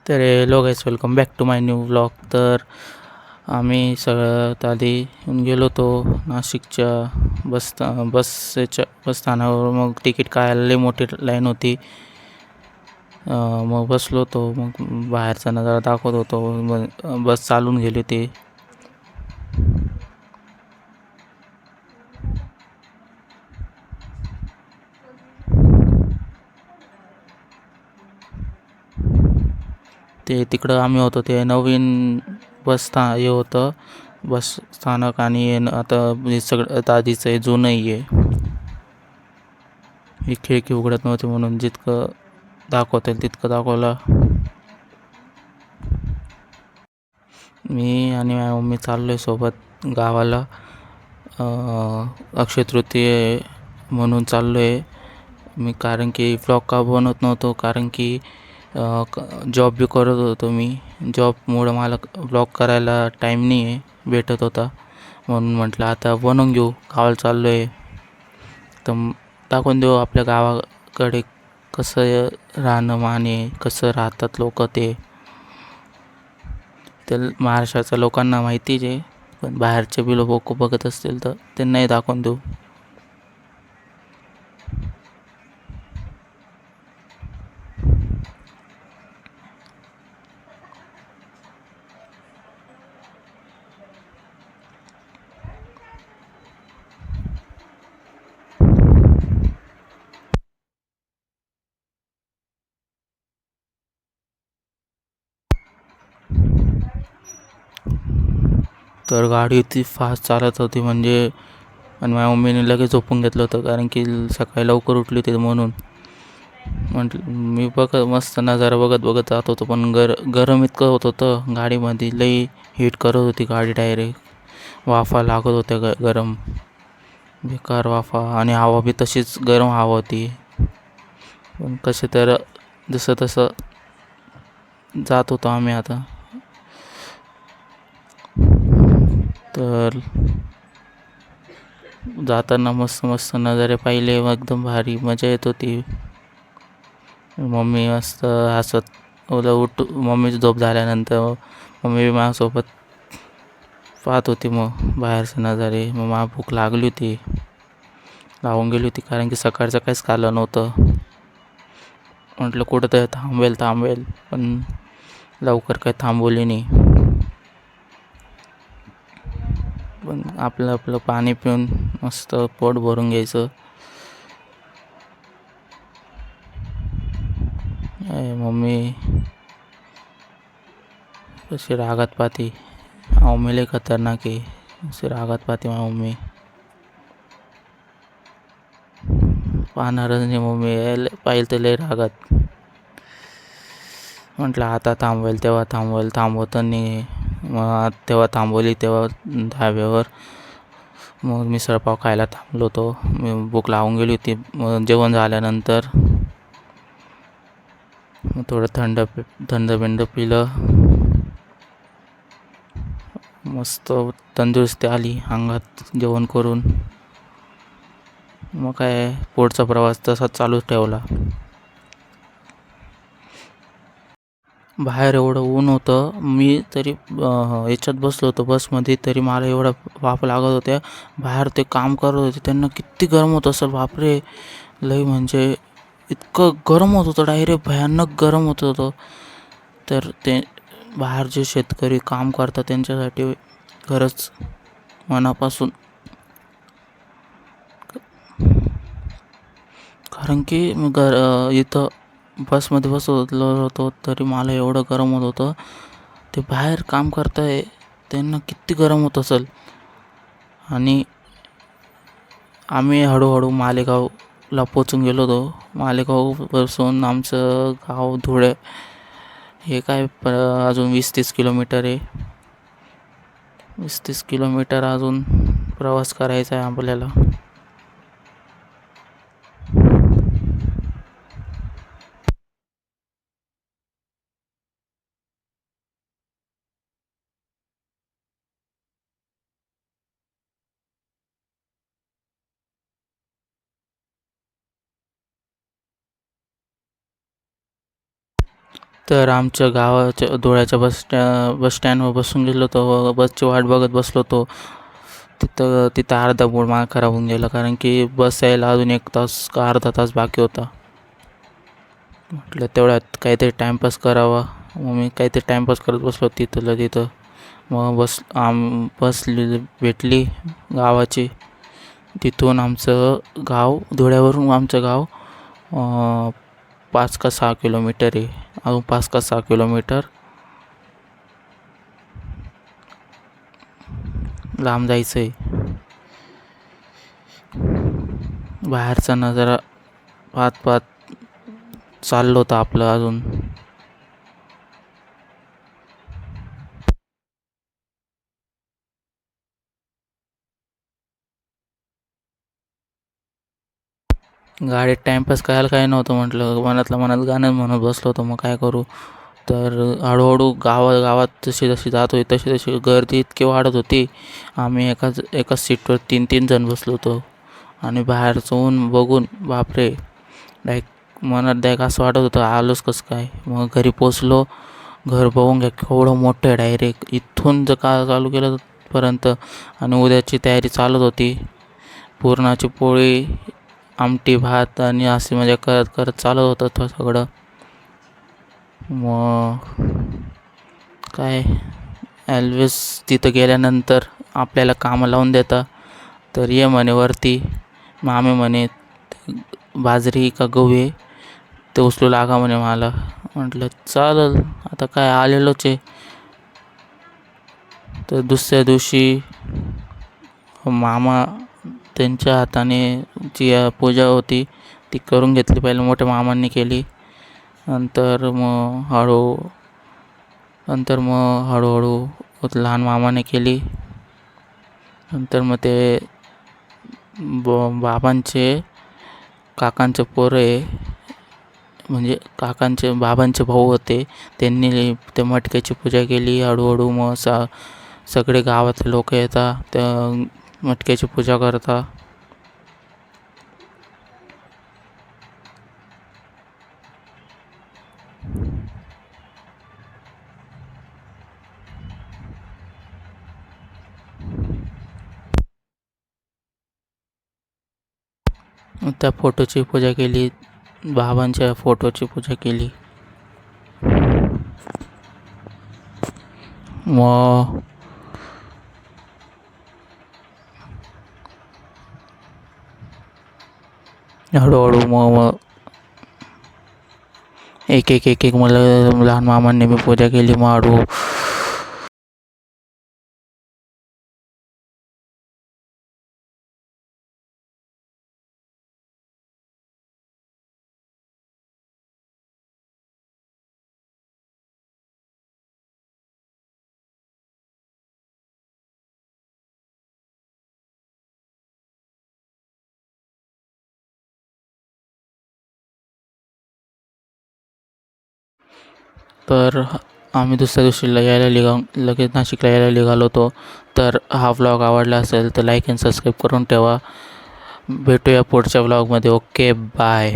तर hello guys, welcome back to my new vlog. तर आम्ही सगळ्यात आधी गेलो होतो नाशिकच्या बसस्थानावर. मग तिकीट काढायला लई मोठी लाईन होती. मग बसलो होतो. मग बाहेरचा नजारा दाखवत होतो. मग बस चालून गेली होती. ते तिकडं आम्ही होतो ते नवीन हे होतं बस स्थानक. आणि आता हे सगळं आता आधीचं आहे, जुनंही आहे. ही खिडकी उघडत नव्हती म्हणून जितकं दाखवता येईल तितकं दाखवलं. मी आणि माझी मम्मी चाललो आहे सोबत गावाला. अक्षय तृतीय म्हणून चाललो आहे मी. कारण की व्लॉग का बनवत नव्हतो, कारण की जॉब बी करत होतो मी. जॉबमुळं मला व्लॉग करायला टाईम नाही आहे भेटत होता. म्हणून म्हटलं आता बनवून घेऊ. गावाला चाललो आहे तर टाकून देऊ आपल्या गावाकडे कसं राहणं आहे, कसं राहतात लोक. ते महाराष्ट्राच्या लोकांना माहितीच आहे, पण बाहेरचे बी लोक बघत असतील तर त्यांनाही दाखवून देऊ. तर गाडी ती फास्ट चालत होती म्हणजे. आणि माझ्या मम्मीने लगेच झोपून घेतलं होतं, कारण की सकाळी लवकर उठली होती म्हणून. म्हटलं मी मस्त नजारा बघत बघत जात होतो. पण गरम इतकं होत होतं गाडीमध्ये, लई हीट करत होती गाडी. डायरेक्ट वाफा लागत होत्या गरम, बेकार वाफा. आणि हवा बी तशीच गरम हवा होती. पण कसे तर जसं तसं जात होतो आम्ही आता. तर जाताना मस्त मस्त नजारे पाहिले, एकदम भारी मजा येत होती. मम्मी मस्त हसत मम्मीची झोप झाल्यानंतर मम्मी माझ्यासोबत पाहत होती मग बाहेरचे नजारे. मग मला भूक लागली होती, लावून गेली होती, कारण की सकाळचं काहीच खाल्लं नव्हतं. म्हटलं कुठं तर थांबेल, पण लवकर काही थांबवली नाही. पण आपलं पाणी पिऊन मस्त पोट भरून घ्यायचं. मम्मी कशी रागात पाहते. मम्मी लई खतरनाक आहे. अशी रागात पाहते माझी मम्मी. पाहणारच नाही मम्मी, पाहिलं तर लई रागात. म्हटलं आता थांबवत नाही. मग तेव्हा थांबवली, तेव्हा धाब्यावर. मग मिसळपाव खायला थांबलो होतो. भूक लावून गेली होती. मग जेवण झाल्यानंतर मग थोडं थंड पिलं. मस्त तंदुरुस्ती आली अंगात जेवण करून. मग काय पुढचा प्रवास तसाच चालूच ठेवला. बाहेर एवढं ऊन होतं, मी तरी याच्यात बसलो होतो बसमध्ये, तरी मला एवढा वाफ लागत होत्या. बाहेर ते काम करत होते त्यांना किती गरम होत असेल बापरे. लई म्हणजे इतकं गरम होत होतं, डायरेक्ट भयानक गरम होत होतं. तर ते बाहेर जे शेतकरी काम करतात त्यांच्यासाठी खरंच मनापासून. कारण की मी इथं बसमध्ये बसलो होतो तरी मला एवढं गरम होत होतं. ते बाहेर काम करताय त्यांना किती गरम होत असेल. आणि आम्ही हळूहळू मालेगावला पोचून गेलो होतो. मालेगावपासून आमचं गाव धुळे हे काय अजून 20-30 किलोमीटर आहे. 20-30 किलोमीटर अजून प्रवास करायचा आहे आपल्याला. तर आमच्या गावाच्या धुळ्याच्या बस स्टँडवर बसून गेलो होतो व बसची वाट बघत बसलो होतो. तिथं तिथं अर्धा मूड माझा खराब होऊन गेला, कारण की बस यायला अजून 1 तास का अर्धा तास बाकी होता. म्हटलं तेवढ्यात काहीतरी टाईमपास करावा. मग मी काहीतरी टाईमपास करत बसलो तिथं. मग बस भेटली गावाची. तिथून आमचं गाव, धुळ्यावरून आमचं गाव 5 का 6 किलोमीटर आहे. अजून 5 का 6 किलोमीटर लांब जायचं आहे. बाहेरचा नजारा पाहत चाललो होतं आपलं अजून. गाडीत टाईमपास करायला काही नव्हतं, म्हटलं मनात गाणं म्हणत बसलो होतो. मग काय करू. तर हळूहळू गावात जशी जात होती तशी गर्दी इतकी वाढत होती. आम्ही एकाच सीटवर 3 जण बसलो होतो. आणि बाहेरचं ऊन बघून बापरे, मनात असं वाटत होतं आलोच कसं काय. मग घरी पोचलो. घर बघून घ्या केवढं मोठं आहे. डायरेक्ट इथून जर का चालू केलं पर्यंत. आणि उद्याची तयारी चालत होती. पुरणाची पोळी, आमटी, भात आणि असे मजा करत चालत होतं सगळं. मग काय, ॲल्वेज तिथं गेल्यानंतर आपल्याला कामं लावून देता. तर ये म्हणे वरती. मग आम्ही म्हणे बाजरी का गहू आहे ते उचलू लागा म्हणे मला. म्हटलं चालेल, आता काय आलेलोच आहे. तर दुसऱ्या दिवशी मामा त्यांच्या हाताने जी पूजा होती ती करून घेतली. पहिलं मोठ्या मामांनी केली. नंतर मग हळूहळू लहान मामाने केली. नंतर मग ते बाबांचे काकांचे पोरं आहे, म्हणजे बाबांचे भाऊ होते, त्यांनी ते मटक्याची पूजा केली. हळूहळू मग सगळे गावातले लोक येतात, त्या मटक्याची पूजा करता. त्या फोटोची पूजा केली, बाबांच्या फोटोची पूजा केली. मग हळूहळू मग एक मला लहान मामांनी मी पूजा केली. मग हळू तर आम्ही दुसऱ्या दिवशी लगेच नाशिकला यायला निघालो होतो. तर हा व्लॉग आवडला असेल तर लाईक अँड सबस्क्राईब करून ठेवा. भेटूया पुढच्या व्लॉगमध्ये. Okay, bye.